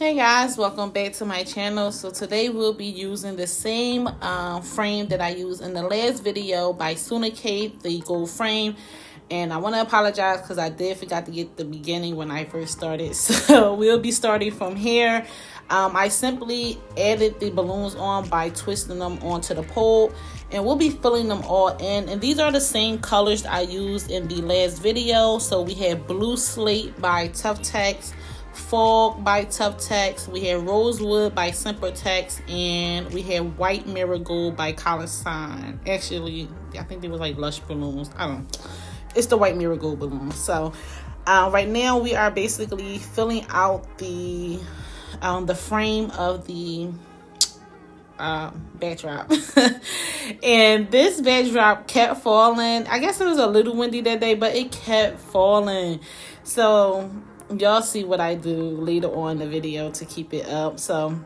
Hey guys, welcome back to my channel. So today we'll be using the same frame that I used in the last video by Kate, the gold frame. And I want to apologize because I did forget to get the beginning when I first started. So we'll be starting from here. I simply added the balloons on by twisting them onto the pole, and we'll be filling them all in. And these are the same colors I used in the last video. So we have Blue Slate by Tuftex, Fog by Tuftex, we have Rosewood by Sempertex, and we have White Marigold by Garland. Actually, I think they was like Lush balloons. I don't know. It's the White Marigold balloons. So right now we are basically filling out the frame of the backdrop. And this backdrop kept falling. I guess it was a little windy that day, but it kept falling. So y'all see what I do later on in the video to keep it up. So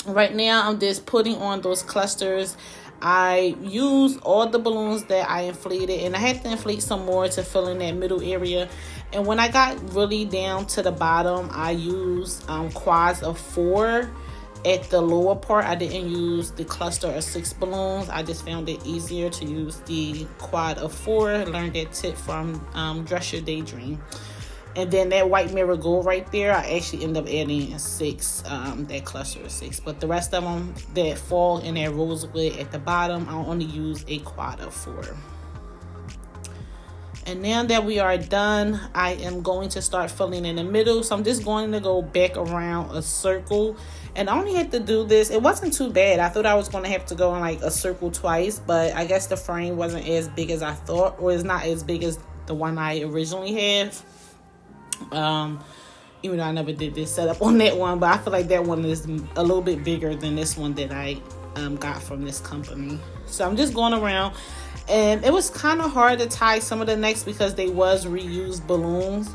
right now I'm just putting on those clusters. I used all the balloons that I inflated, and I had to inflate some more to fill in that middle area. And when I got really down to the bottom, I used quads of 4 at the lower part. I didn't use the cluster of 6 balloons. I just found it easier to use the quad of 4. Learned that tip from Dress Your Daydream. And then that White Marigold right there, I actually end up adding 6, that cluster of 6. But the rest of them that fall in that Rosewood at the bottom, I'll only use a quad of 4. And now that we are done, I am going to start filling in the middle. So I'm just going to go back around a circle. And I only had to do this. It wasn't too bad. I thought I was going to have to go in like a circle twice. But I guess the frame wasn't as big as I thought. Or it's not as big as the one I originally have. Even though I never did this setup on that one, but I feel like that one is a little bit bigger than this one that I got from this company. So I'm just going around, and it was kind of hard to tie some of the necks because they was reused balloons.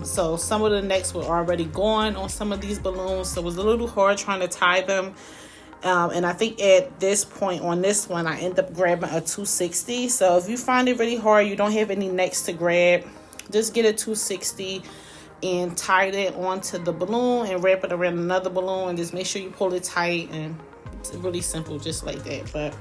So some of the necks were already gone on some of these balloons, so it was a little hard trying to tie them. And I think at this point on this one, I end up grabbing a 260. So if you find it really hard, you don't have any necks to grab, just get a 260 and tie it onto the balloon and wrap it around another balloon, and just make sure you pull it tight. And it's really simple, just like that. But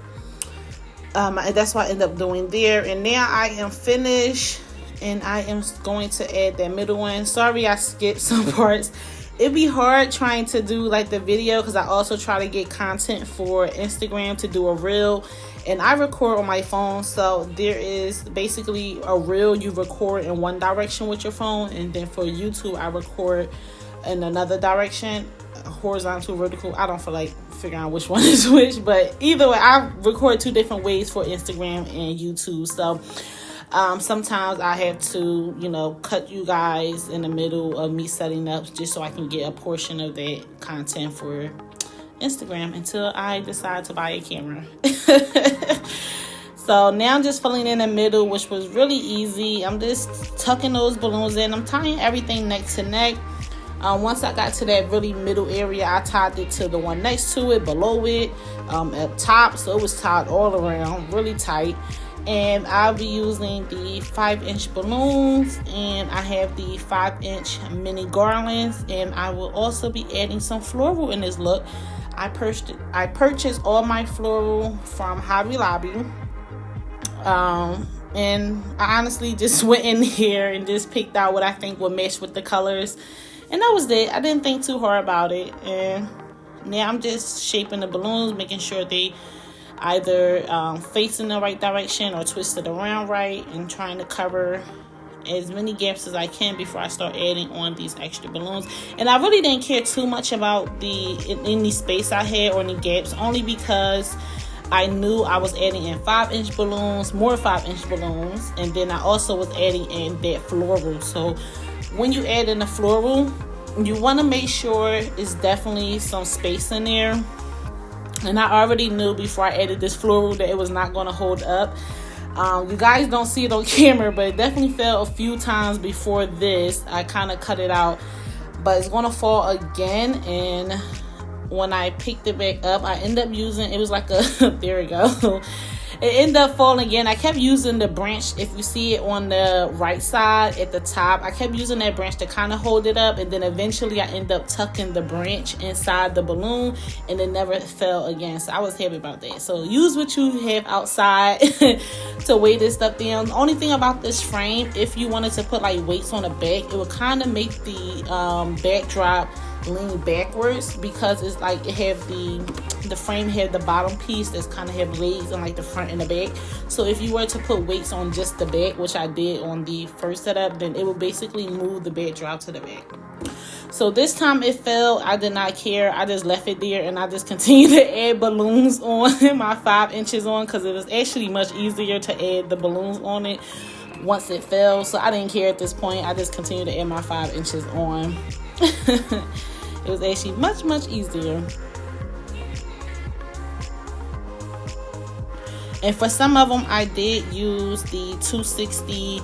that's what I end up doing there. And now I am finished, and I am going to add that middle one. Sorry I skipped some parts. It'd be hard trying to do like the video because I also try to get content for Instagram to do a reel, and I record on my phone. So there is basically a reel you record in one direction with your phone, and then for YouTube I record in another direction, horizontal, vertical. I don't feel like figuring out which one is which, but either way I record 2 different ways for Instagram and YouTube. So sometimes I have to, cut you guys in the middle of me setting up just so I can get a portion of that content for Instagram until I decide to buy a camera. So now I'm just filling in the middle, which was really easy. I'm just tucking those balloons in. I'm tying everything neck to neck. Once I got to that really middle area, I tied it to the one next to it, below it, up top. So it was tied all around, really tight. And I'll be using the 5-inch balloons, and I have the 5-inch mini garlands, and I will also be adding some floral in this look. I purchased all my floral from Hobby Lobby, and I honestly just went in here and just picked out what I think would match with the colors, and that was it. I didn't think too hard about it. And now I'm just shaping the balloons, making sure they either face in the right direction or twisted around right, and trying to cover as many gaps as I can before I start adding on these extra balloons. And I really didn't care too much about any space I had or any gaps, only because I knew I was adding in 5-inch balloons, more 5-inch balloons, and then I also was adding in that floral. So when you add in the floral, you want to make sure it's definitely some space in there. And I already knew before I added this floral that it was not going to hold up. You guys don't see it on camera, but it definitely fell a few times before this. I kind of cut it out, but it's going to fall again. And when I picked it back up, I ended up using, it was like a, there we go. it ended up falling again. I kept using the branch. If you see it on the right side at the top, I kept using that branch to kind of hold it up, and then eventually I ended up tucking the branch inside the balloon, and it never fell again. So I was happy about that. So use what you have outside to weigh this stuff down. The only thing about this frame, if you wanted to put like weights on the back, it would kind of make the backdrop lean backwards, because it's like it have the frame had the bottom piece that's kind of have legs on like the front and the back. So if you were to put weights on just the back, which I did on the first setup, then it would basically move the backdrop to the back. So this time it fell. I did not care. I just left it there, and I just continued to add balloons on my 5 inches on, because it was actually much easier to add the balloons on it once it fell. So I didn't care at this point. I just continued to add my 5 inches on. It was actually much easier. And for some of them, I did use the 260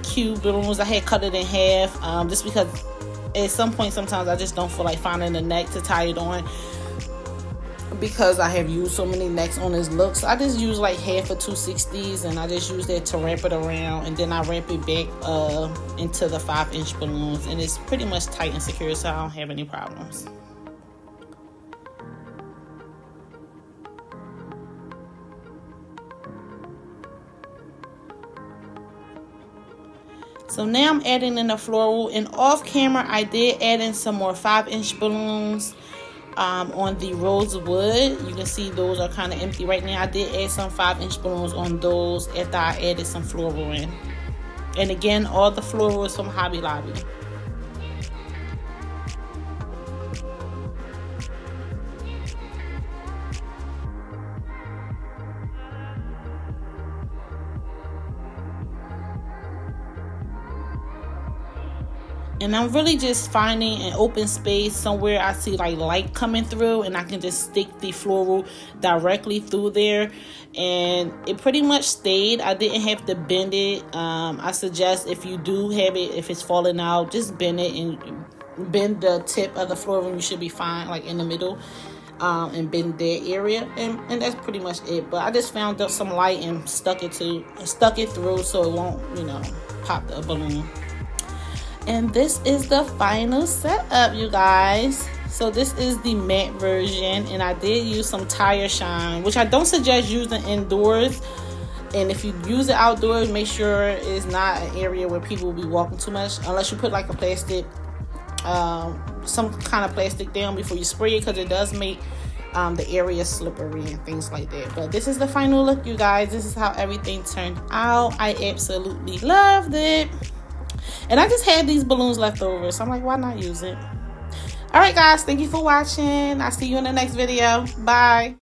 cube balloons. I had cut it in half, just because at some point sometimes I just don't feel like finding a neck to tie it on, because I have used so many necks on this look. So I just use like half of 260s, and I just use that to wrap it around, and then I wrap it back into the 5-inch balloons, and it's pretty much tight and secure, so I don't have any problems. So now I'm adding in the floral, and off camera I did add in some more 5-inch balloons on the Rosewood. You can see those are kind of empty right now. I did add some 5-inch balloons on those after I added some floral in. And again, all the floral is from Hobby Lobby. And I'm really just finding an open space somewhere I see like light coming through, and I can just stick the floral directly through there. And it pretty much stayed. I didn't have to bend it. I suggest if you do have it, if it's falling out, just bend it and bend the tip of the floral, and you should be fine, like in the middle. And bend that area, and that's pretty much it. But I just found up some light and stuck it through so it won't, you know, pop the balloon. And this is the final setup, you guys. So this is the matte version, and I did use some tire shine, which I don't suggest using indoors. And if you use it outdoors, make sure it's not an area where people will be walking too much, unless you put like a plastic, some kind of plastic down before you spray it, because it does make the area slippery and things like that. But this is the final look, you guys. This is how everything turned out. I absolutely loved it. And I just had these balloons left over, so I'm like, why not use it? All right, guys, thank you for watching. I'll see you in the next video. Bye.